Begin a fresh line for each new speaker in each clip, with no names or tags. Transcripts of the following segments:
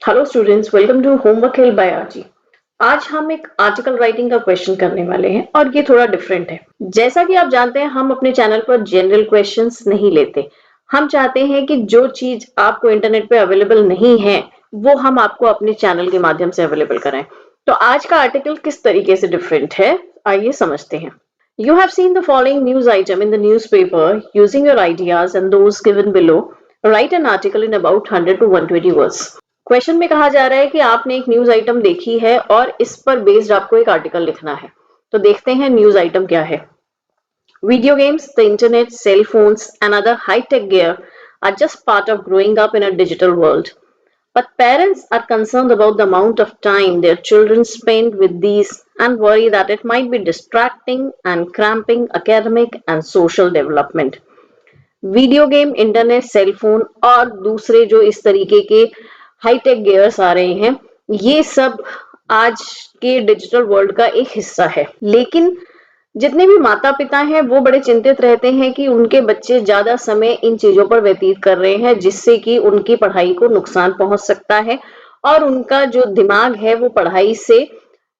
Hello students, welcome to homework help by RG. आज हम एक आर्टिकल राइटिंग का क्वेश्चन करने वाले हैं और ये थोड़ा डिफरेंट है। जैसा कि आप जानते हैं, हम अपने चैनल पर जनरल क्वेश्चंस नहीं लेते। हम चाहते हैं कि जो चीज आपको इंटरनेट पे अवेलेबल नहीं है वो हम आपको अपने चैनल के माध्यम से अवेलेबल कराएं। तो आज का आर्टिकल किस तरीके से डिफरेंट है, आइए समझते हैं। You have seen the following news item in the newspaper. Using your ideas and those given below, write an article in about 100 to 120 words. Question में कहा जा रहा है कि आपने एक न्यूज आइटम देखी है और इस पर बेस्ड आपको एक आर्टिकल लिखना है। तो देखते हैं न्यूज आइटम क्या है। Video games, the internet, cell phones, and other high-tech gear are just part of growing up in a digital world. But parents are concerned about the amount of time their children spend with these and worry that it might be distracting and cramping academic and social development. Video game, internet, cellphone और दूसरे जो इस तरीके के hi tech gears आ रहे हैं, ये सब आज के डिजिटल वर्ल्ड का एक हिस्सा है। लेकिन जितने भी माता पिता हैं वो बड़े चिंतित रहते हैं कि उनके बच्चे ज्यादा समय इन चीजों पर व्यतीत कर रहे हैं, जिससे कि उनकी पढ़ाई को नुकसान पहुंच सकता है और उनका जो दिमाग है वो पढ़ाई से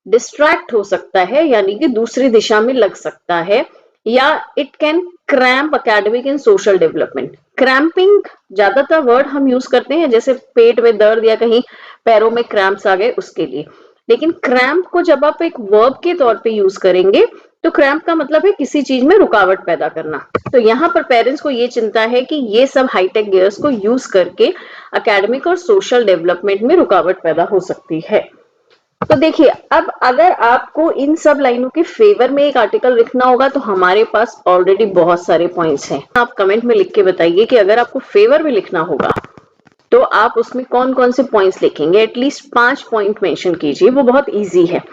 डिस्ट्रैक्ट हो सकता है, यानी कि दूसरी दिशा में लग सकता है, या it can cramp academic and social development. Cramping ज्यादातर वर्ड हम यूज करते हैं जैसे पेट में दर्द या कहीं पैरों में क्रैम्प्स आ गए उसके लिए। लेकिन क्रैम्प को जब आप एक वर्ब के तौर पे यूज करेंगे तो क्रैम्प का मतलब है किसी चीज में रुकावट पैदा करना। तो यहाँ पर पेरेंट्स को ये चिंता है कि ये सब हाईटेक गियर्स को यूज करके एकेडमिक और सोशल डेवलपमेंट में रुकावट पैदा हो सकती है। तो देखिए, अब अगर आपको इन सब लाइनों के फेवर में एक आर्टिकल लिखना होगा तो हमारे पास ऑलरेडी बहुत सारे पॉइंट्स हैं। आप कमेंट में लिख के बताइए कि अगर आपको फेवर में लिखना होगा तो आप उसमें कौन कौन से पॉइंट्स लिखेंगे। एटलीस्ट 5 पॉइंट मेंशन कीजिए, वो बहुत इजी है।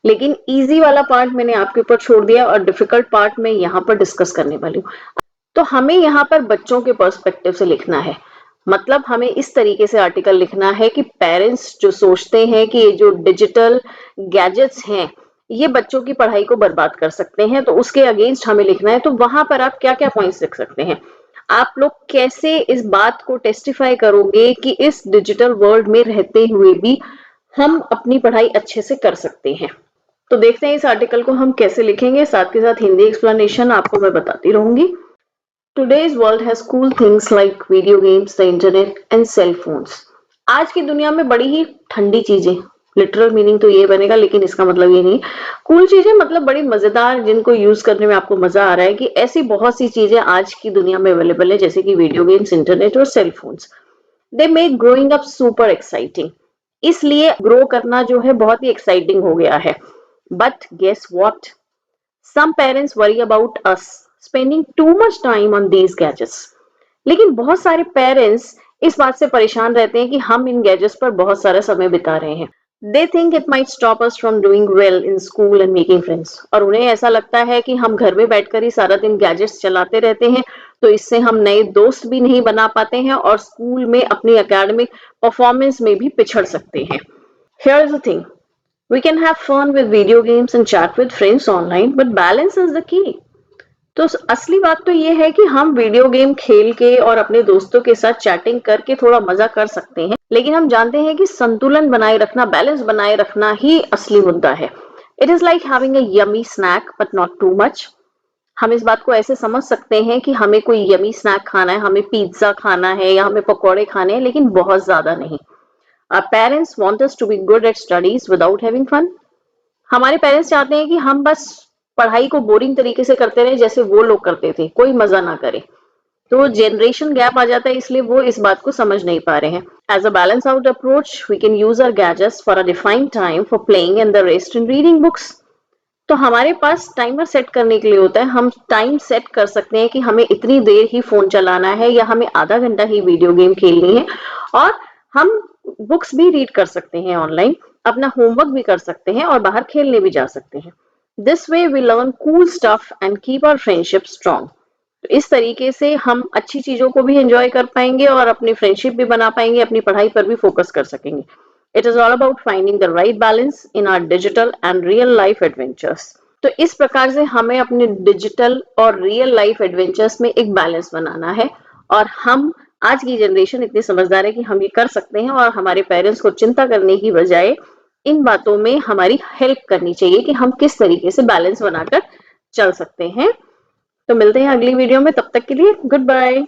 लेकिन इजी वाला पार्ट मैंने आपके ऊपर छोड़ दिया और डिफिकल्ट पार्ट मैं यहाँ पर डिस्कस करने वाली हूँ। तो हमें यहाँ पर बच्चों के पर्सपेक्टिव से लिखना है। मतलब हमें इस तरीके से आर्टिकल लिखना है कि पेरेंट्स जो सोचते हैं कि ये जो डिजिटल गैजेट्स हैं ये बच्चों की पढ़ाई को बर्बाद कर सकते हैं, तो उसके अगेंस्ट हमें लिखना है। तो वहां पर आप क्या क्या पॉइंट्स लिख सकते हैं, आप लोग कैसे इस बात को टेस्टिफाई करोगे कि इस डिजिटल वर्ल्ड में रहते हुए भी हम अपनी पढ़ाई अच्छे से कर सकते हैं। तो देखते हैं इस आर्टिकल को हम कैसे लिखेंगे, साथ के साथ हिंदी एक्सप्लेनेशन आपको मैं बताती रहूंगी। Today's world has cool things like video games, the internet and cell phones. आज की दुनिया में बड़ी ही ठंडी चीजें, लिटरल मीनिंग तो ये बनेगा लेकिन इसका मतलब ये नहीं। कूल चीजें मतलब बड़ी मजेदार, जिनको यूज करने में आपको मजा आ रहा है, कि ऐसी बहुत सी चीजें आज की दुनिया में अवेलेबल है जैसे कि वीडियो गेम्स, इंटरनेट और cell phones. They make growing up super exciting. इसलिए ग्रो करना जो है बहुत ही एक्साइटिंग हो गया है। But guess what, some parents worry about us spending too much time on these gadgets. लेकिन बहुत सारे पेरेंट्स इस बात से परेशान रहते हैं कि हम इन गैजेट्स पर बहुत सारा समय बिता रहे हैं। They think it might stop us from doing well in school and making friends. और उन्हें ऐसा लगता है कि हम घर में बैठकर ही सारा दिन गैजेट्स चलाते रहते हैं, तो इससे हम नए दोस्त भी नहीं बना पाते हैं और स्कूल में अपनी एकेडमिक परफॉर्मेंस में भी पिछड़ सकते हैं। Here is the thing. We can have fun with video games and chat with friends online, but balance is the key. तो असली बात तो ये है कि हम वीडियो गेम खेल के और अपने दोस्तों के साथ चैटिंग करके थोड़ा मजा कर सकते हैं, लेकिन हम जानते हैं कि संतुलन बनाए रखना, बैलेंस बनाए रखना ही असली मुद्दा है। It is like having a yummy snack but not too much. हम इस बात को ऐसे समझ सकते हैं कि हमें कोई यमी स्नैक खाना है, हमें पिज्जा खाना है या हमें पकौड़े खाने हैं, लेकिन बहुत ज्यादा नहीं। Our parents want us to be good at studies without having fun. हमारे पेरेंट्स चाहते हैं कि हम बस पढ़ाई को बोरिंग तरीके से करते रहे जैसे वो लोग करते थे, कोई मजा ना करे। तो जनरेशन गैप आ जाता है, इसलिए वो इस बात को समझ नहीं पा रहे हैं। As a balance out approach we can use our gadgets for a defined time for playing and the rest in reading books. तो हमारे पास टाइमर सेट करने के लिए होता है। हम टाइम सेट कर सकते हैं कि हमें इतनी देर ही फोन चलाना है या हमें आधा घंटा ही वीडियो गेम खेलनी है, और हम बुक्स भी रीड कर सकते हैं ऑनलाइन, अपना होमवर्क भी कर सकते हैं और बाहर खेलने भी जा सकते हैं। This way we learn cool stuff and keep our friendship strong. इस तरीके से हम अच्छी चीजों को भी एंजॉय कर पाएंगे और अपनी फ्रेंडशिप भी बना पाएंगे, अपनी पढ़ाई पर भी फोकस कर सकेंगे। It is all about finding the right balance in our digital and real life adventures. तो इस प्रकार से हमें अपने डिजिटल और रियल लाइफ एडवेंचर्स में एक बैलेंस बनाना है और हम आज की जनरेशन इतनी समझदार है कि हम ये कर सकते हैं और हमारे पेरेंट्स को चिंता करने की बजाय इन बातों में हमारी हेल्प करनी चाहिए कि हम किस तरीके से बैलेंस बनाकर चल सकते हैं। तो मिलते हैं अगली वीडियो में, तब तक के लिए गुड बाय।